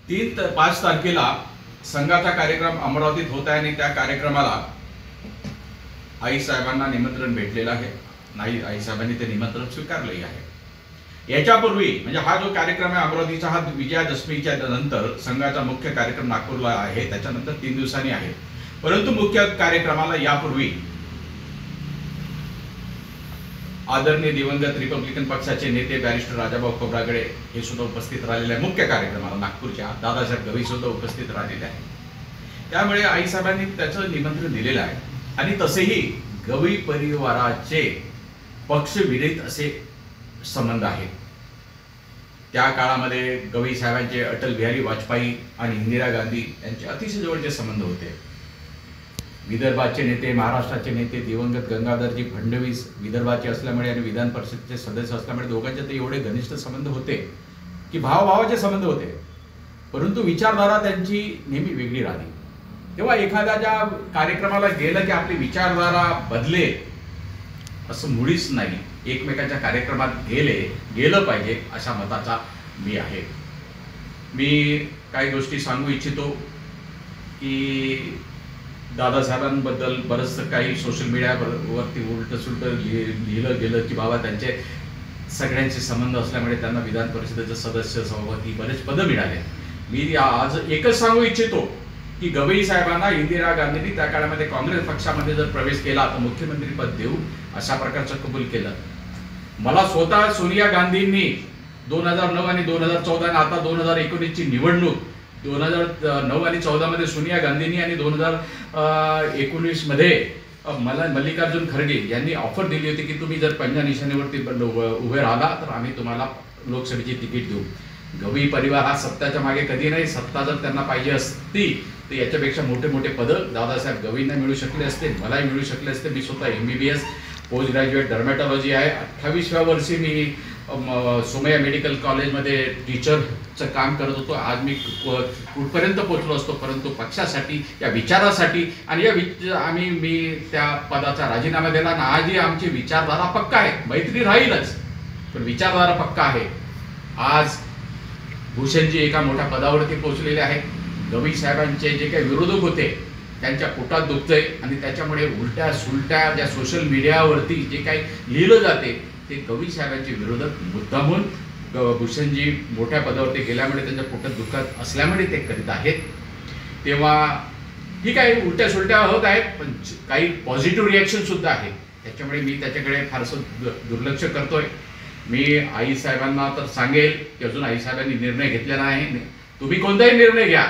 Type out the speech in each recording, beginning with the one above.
5 तारखेला संघाचा कार्यक्रम अमरावतीत होत आहे आणि त्या कार्यक्रमाला आई साहेबांना निमंत्रण भेटलेलं आहे. नाही, आई साहेबांनी ते निमंत्रण स्वीकारलेही आहे. याच्यापूर्वी म्हणजे हा जो कार्यक्रम आहे अमरावतीचा, हा विजयादशमीच्या नंतर संघाचा मुख्य कार्यक्रम नागपूरला आहे, त्याच्यानंतर 3 दिवसांनी आहे. परंतु मुख्य कार्यक्रमाला यापूर्वी आदरणीय दिवंगत रिपब्लिकन पक्षाचे नेते बॅरिस्टर राजाभाऊ खोब्रागडे हे सुद्धा उपस्थित राहिलेले आहे. मुख्य कार्यक्रमाला नागपूरच्या दादासाहेब गवई सुद्धा उपस्थित राहिलेले आहे. त्यामुळे आईसाहेबांनी त्याचं निमंत्रण दिलेलं आहे. आणि तसेही गवई परिवाराचे पक्षविरहित असे संबंध आहेत. त्या काळामध्ये गवई साहेबांचे अटल बिहारी वाजपेयी आणि इंदिरा गांधी यांचे अतिशय जवळचे संबंध होते. विदर्भाचे नेते, महाराष्ट्राचे नेते दिवंगत गंगाधरजी फडणवीस विदर्भाचे असल्यामुळे आणि विधान परिषदेचे सदस्य असल्यामुळे दोघांचे ते एवढे घनिष्ठ संबंध होते की भावाभावाचे संबंध होते. परंतु विचारधारा त्यांची नेहमी वेगळी राहिली. तेव्हा एखाद्या कार्यक्रमाला गेलं की आपली विचारधारा बदले असं मुळीच नाही. एकमेकांच्या कार्यक्रमात गेलं पाहिजे अशा मताचा मी आहे. मी काही गोष्टी सांगू इच्छितो की दादासाहेबांबद्दल बरंचसं काही सोशल मीडियावरती उलटं लिहिलं गेलं की बाबा त्यांचे सगळ्यांचे संबंध असल्यामुळे त्यांना विधान परिषदेचे सदस्य, सभापती बरेच पदं मिळाले. मी आज एकच सांगू इच्छितो की गवई साहेबांना इंदिरा गांधींनी त्या काळामध्ये काँग्रेस पक्षामध्ये जर प्रवेश केला तर मुख्यमंत्री पद देऊ अशा प्रकारचं कबूल केलं. मला स्वतः सोनिया गांधींनी 2009 आणि 2014 आणि आता 2019 ची निवडणूक 2009 आणि 14 मध्ये सोनिया गांधींनी आणि 2019 मध्ये मल्लिकार्जुन खरगे यांनी ऑफर दिली होती की तुम्ही जर पंजा निशाणीवरती उभे राहिला तर आम्ही तुम्हाला लोकसभेची तिकीट देऊ. गवई परिवार हा सत्ताच्या मागे कधी नाही. सत्ता जर त्यांना पाहिजे असती तर याच्यापेक्षा मोठे मोठे पदं दादासाहेब गवईंना मिळू शकले असते, मलाही मिळू शकले असते. मी स्वतः MBBS पोस्ट ग्रॅज्युएट डर्मॅटॉलॉजी आहे. 28व्या वर्षी मी सोमय्या मेडिकल कॉलेजमध्ये टीचरचं काम करत होतो. आज मी कुठपर्यंत पोहोचलो असतो, परंतु पक्षासाठी, या विचारासाठी आणि मी त्या पदाचा राजीनामा दिला आणि आजही आमची विचारधारा पक्का आहे. मैत्री राहीलच पण विचारधारा पक्का आहे. आज भूषणजी एका मोठ्या पदावरती पोहोचलेले आहेत. गवई साहेबांचे जे काही विरोधक होते त्यांच्या पोटात दुखतंय आणि त्याच्यामुळे उलट्या सुलट्या ज्या सोशल मीडियावरती जे काही लिहिलं जाते ते गवई साहेबांचे विरोधक मुद्दामून भूषणजी मोठ्या पदावरती गेल्यामुळे त्यांच्या पोटात दुखत असल्यामुळे ते करीत आहेत. तेव्हा ही काही उलट्या सुलट्या होत आहेत पण काही पॉझिटिव्ह रिॲक्शन सुद्धा आहे. त्याच्यामुळे मी त्याच्याकडे फारसं दुर्लक्ष करतोय. मी आई साहेबांना तर सांगेल की अजून आई साहेबांनी निर्णय घेतलेला आहे. तुम्ही कोणताही निर्णय घ्या,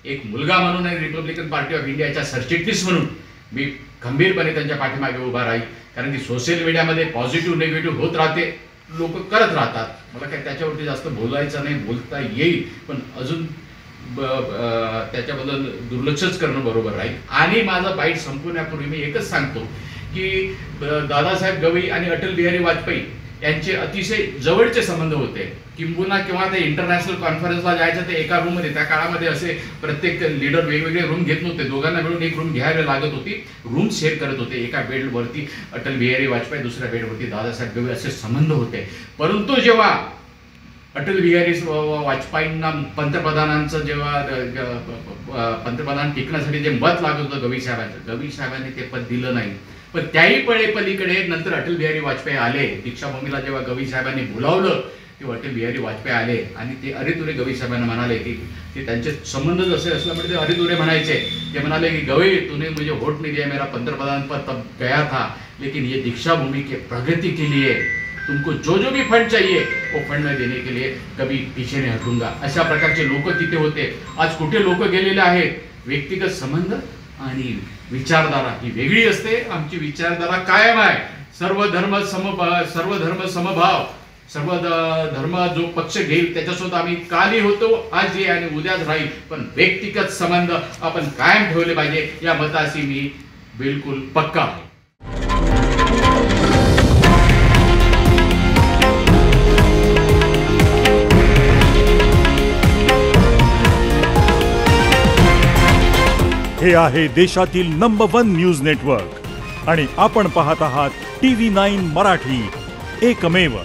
एक मुलगा म्हणून आणि रिपब्लिकन पार्टी ऑफ इंडियाच्या सरचिटणीस म्हणून मी खंबीरपणे त्यांच्या पाठीमागे उभा राहील. कारण की सोशल मीडियामध्ये पॉझिटिव्ह निगेटिव्ह होत राहते, लोक करत राहतात. मला काही त्याच्यावरती जास्त बोलायचं नाही, बोलता येईल पण अजून त्याच्याबद्दल दुर्लक्षच करणं बरोबर राहील. आणि माझं बाईट संपवण्यापूर्वी मी एकच सांगतो की दादासाहेब गवई आणि अटल बिहारी वाजपेयी यांचे अतिशय जवळचे संबंध होते. किंबहुना किंवा ते इंटरनॅशनल कॉन्फरन्सला जायचं ते एका रूममध्ये, त्या काळामध्ये असे प्रत्येक लीडर वेगवेगळे रूम घेत नव्हते, दोघांना मिळून एक रूम घ्यायला लागत होती. रूम शेअर करत होते. एका बेडवरती अटल बिहारी वाजपेयी, दुसऱ्या बेडवरती दादासाहेब गवई असे संबंध होते. परंतु जेव्हा अटल बिहारी वाजपेयींना पंतप्रधानांचं जेव्हा पंतप्रधान टिकण्यासाठी जे मत लागत होतं गवई साहेबांनी ते पद दिलं नाही. पण त्याही पलीकडे नंतर अटल बिहारी वाजपेयी आले. दीक्षाभूमीला जेव्हा गवई साहेबांनी बोलावलं तेव्हा अटल बिहारी वाजपेयी आले आणि ते अरेतुरे गवई साहेबांना म्हणाले की ते त्यांचे संबंध जसे असल्यामुळे ते अरेतुरे म्हणायचे. ते म्हणाले की गवई तूने मुझे वोट नहीं दिया, मेरा पंतप्रधान पद तब गया था, लेकिन ये दीक्षाभूमि की प्रगति के लिए तुमको जो भी फंड चाहिए वो फंड में देने के लिए कभी पीछे नहीं हटूंगा. अशा प्रकारचे लोक तिथे होते. आज कुठे लोक गेलेले आहेत. व्यक्तिगत संबंध आणि विचारधारा ही वेगळी असते. आमची विचारधारा कायम आहे. सर्व धर्म समभाव, सर्व धर्म जो पक्ष घेईल त्याच्यासोबत आम्ही कालही होतो, आजही आणि उद्याच राहील. पण व्यक्तिगत संबंध आपण कायम ठेवले पाहिजे या मताशी मी बिलकुल पक्का आहे. हे आहे देशातील नंबर 1 न्यूज नेटवर्क आणि आपण पाहत आहात TV9 मराठी, एकमेव.